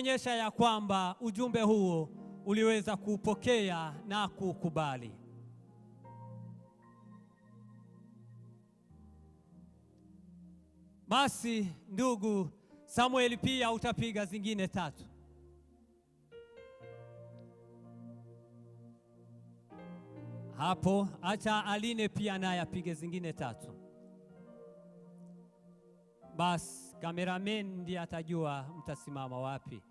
kuonyesha ya kwamba ujumbe huo uliweza kupokea na kukubali. Basi ndugu Samuel, pia utapiga zingine 3. Hapo acha Aline pia naye apige zingine 3. Basi cameraman ndiye atajua mtasimama wapi.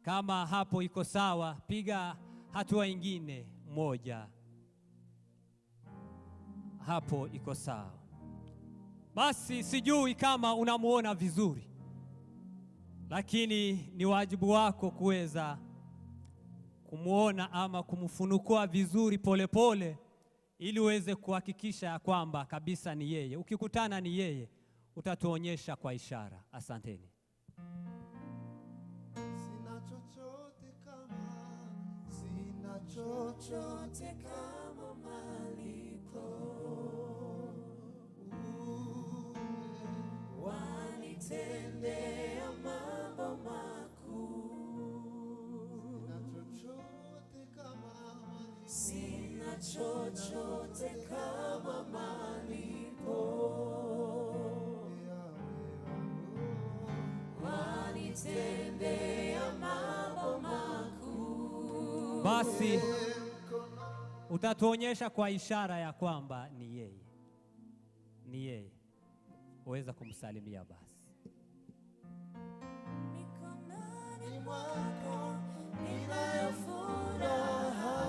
Kama hapo iko sawa, piga hatua ingine 1. Hapo iko sawa. Basi sijui kama unamuona vizuri, lakini ni wajibu wako kuweza kumuona ama kumfunukua vizuri polepole, ili uweze kuhakikisha ya kwamba kabisa ni yeye. Ukikutana ni yeye, utatuonyesha kwa ishara. Asanteni. Sina chochote kama malipo, wanitendea mambo makuu. Sina chochote kama malipo, wanitendea mambo makuu. Basi utatuonyesha kwa ishara ya kwamba ni yeye, ni yeye. Uweza kumsalimia basi. Mikononi mwako ninayo furaha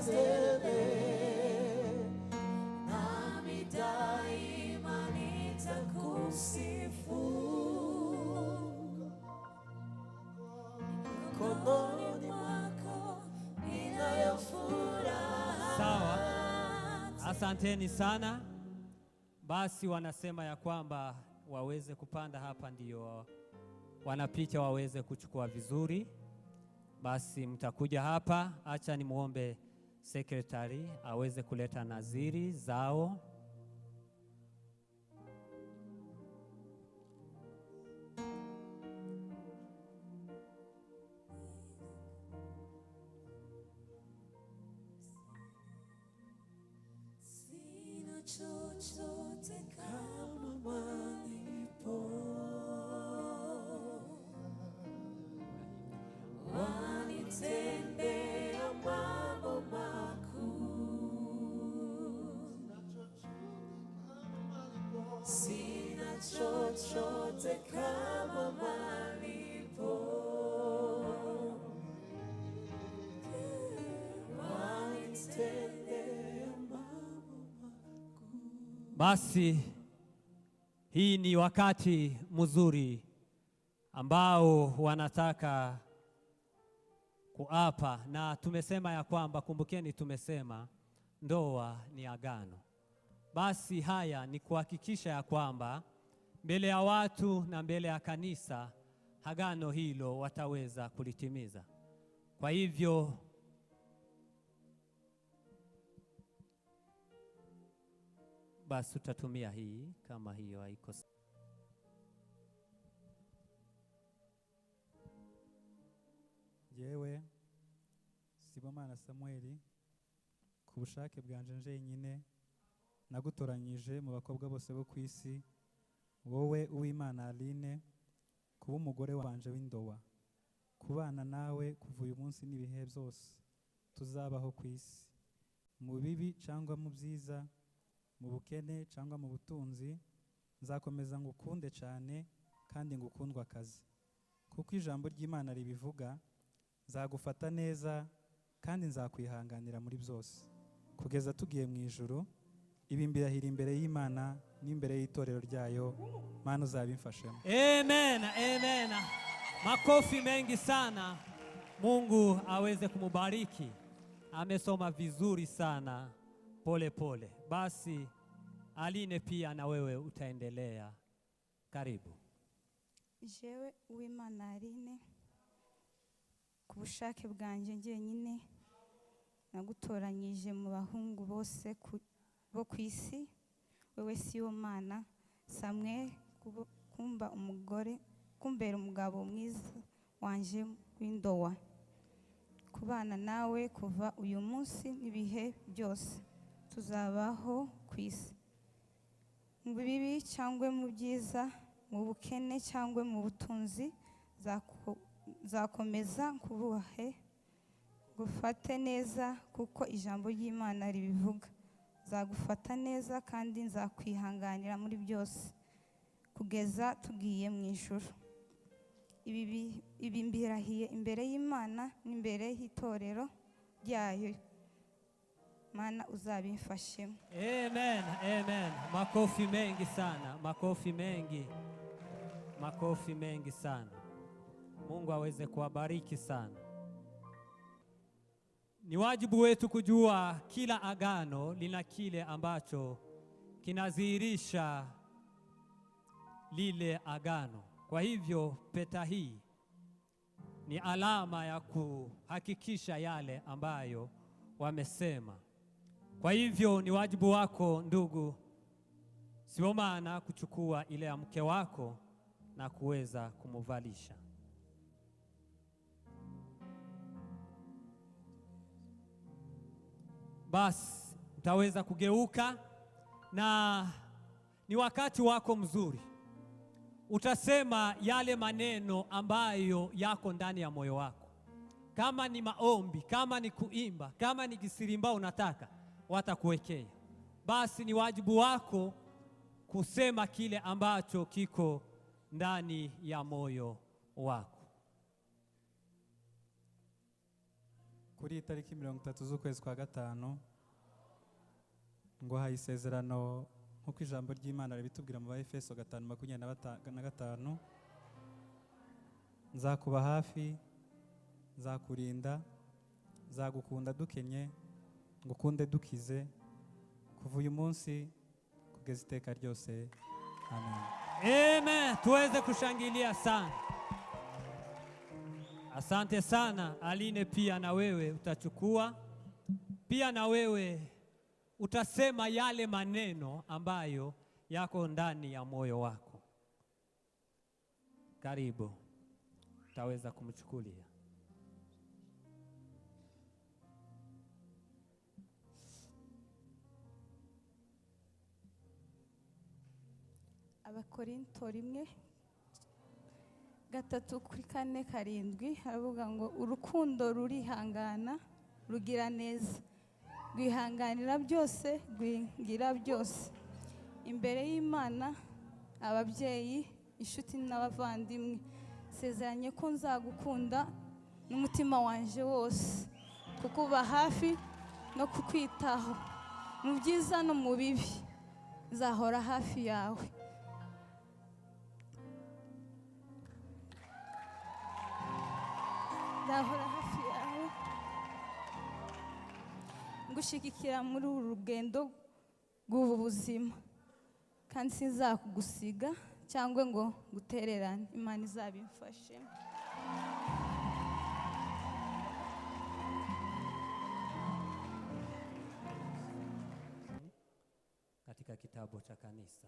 tele, nami daima nitakusifu. Mikononi mwako ninayo furaha. Sawa, asanteni sana. Basi wanasema ya kwamba waweze kupanda hapa, ndio wanapicha waweze kuchukua vizuri. Basi mtakuja hapa, acha nimuombe secretary aweze kuleta naziri zao. Sina chochote kama malipo, wanitendea mambo makuu. Sina chochote kama malipo, wanitendea mambo makuu. Basi hii ni wakati mzuri ambao wanataka kuapa, na tumesema ya kwamba, kumbukeni, tumesema ndoa ni agano. Basi haya ni kuhakikisha ya kwamba mbele ya watu na mbele ya kanisa agano hilo wataweza kulitimiza. Kwa hivyo basi tutatumia hii, kama hiyo haiko. Jewe Sibomana Samuel, ku bushake bwanje njenyine nagutoranyije mu bakobwa bose bo kwisi, wowe Uwimana Aline, kuba umugore wanje w'indowa, kubana nawe kuva uyu munsi n'ibihe byose tuzabaho kwisi, mu bibi cyangwa mu byiza, mu bukene cyangwa mu butunzi. Nzakomeza ngukunde cyane kandi ngukundwa akazi, kuko ijambo ry'Imana ribivuga. Nzagufata neza kandi nzakwihanganira muri byose, kugeza tugiye mu ijuru. Ibi mbirahira imbere y'Imana n'imbere y'itorero ryayo. Mana uzabimfashemo. Amen, amen. Makofi mengi sana. Mungu aweze kumubariki. Amesoma vizuri sana, pole pole. Basi Aline, pia na wewe utaendelea. Karibu. Jewe Uwimana Aline, ku bushake bwanje njyenyine nagutoranyije mu bahungu bose bo kwisi, wewe Sibomana Samuel, kumbera umugabo mwiza wanje w'indowa, kubana nawe kuva uyu munsi n'ibihe byose tuzabaho ku isi, mu bibi cyangwa mu byiza, mu bukene cyangwa mu butunzi, zakomeza kububahe, gufate neza kuko ijambo ry'Imana ribivuga. Zagufata neza kandi nzakwihanganira muri byose kugeza tugiye mu ijuru. Ibi mbirahiye imbere y'Imana n'imbere y'itorero ryayo. Mana uzabimfashemo. Amen, amen. Makofi mengi sana, makofi mengi, makofi mengi sana. Mungu aweze kuwabariki sana. Ni wajibu wetu kujua kila agano lina kile ambacho kinadhihirisha lile agano. Kwa hivyo peta hii ni alama ya kuhakikisha yale ambayo wamesema. Kwa hivyo ni wajibu wako ndugu Sibomana kuchukua ile ya mke wako na kuweza kumuvalisha. Basi utaweza kugeuka na ni wakati wako mzuri. Utasema yale maneno ambayo yako ndani ya moyo wako. Kama ni maombi, kama ni kuimba, kama ni kisirimba unataka, watakuwekea. Basi ni wajibu wako kusema kile ambacho kiko ndani ya moyo wako. Kuri itariki 30 z'ukwezi kwa gatanu ngo haye isezerano nkuko ijambo ry'Imana ribitubwira mu Efeso 5:25, nzakuba hafi, nzakurinda, nzagukunda dukenye, ngukunde dukize, kuva uyu munsi kugeza iteka ryose. Amen. Amen. Tuweze kushangilia sana. Asante sana Aline, pia na wewe utachukua, pia na wewe utasema yale maneno ambayo yako ndani ya moyo wako. Karibu, utaweza kumchukulia. Abakorinto 1:3-4 haravuga ngo urukundo rurihangana, rugira neza, rwihanganira byose, rwingira byose. Imbere y'Imana, ababyeyi, inshuti n'abavandimwe, sezeranye ko nzagukunda n'umutima wanje wose, kukuba hafi no kukwitaho mu byiza no mu bibi. Nzahora hafi yawe. Nzahora hafi yawe, ngushigikira muri uru rugendo rw'ubu buzima, kandi sinzakugusiga cyangwa ngo gutererane. Imana izabimfashe. Katika kitabu cha kanisa.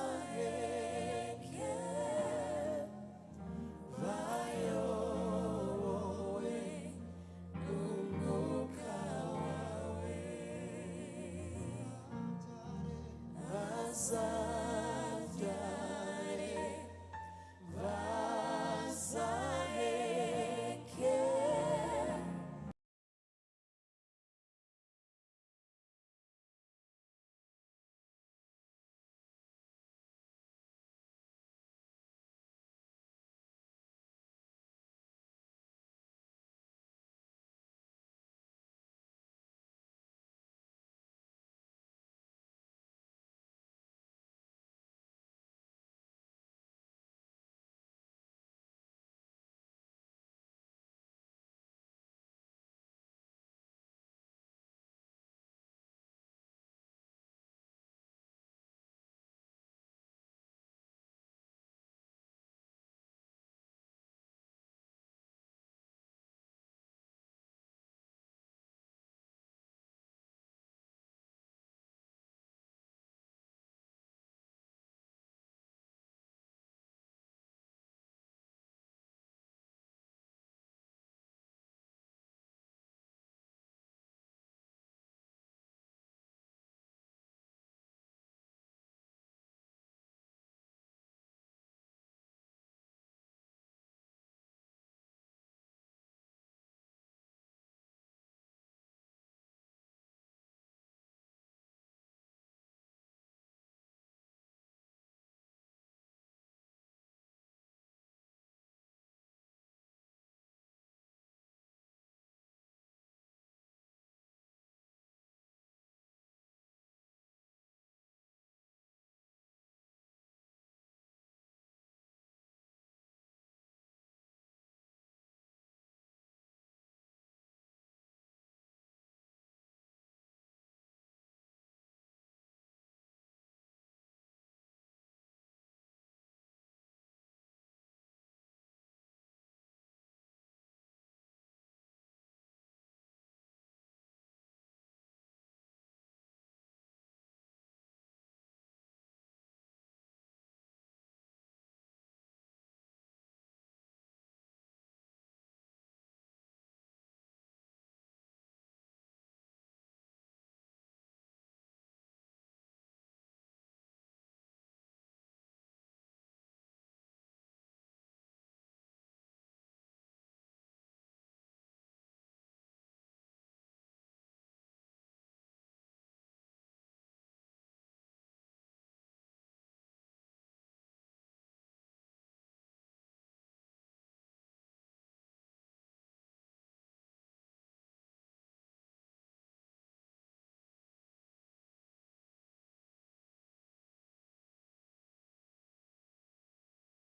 Azaheke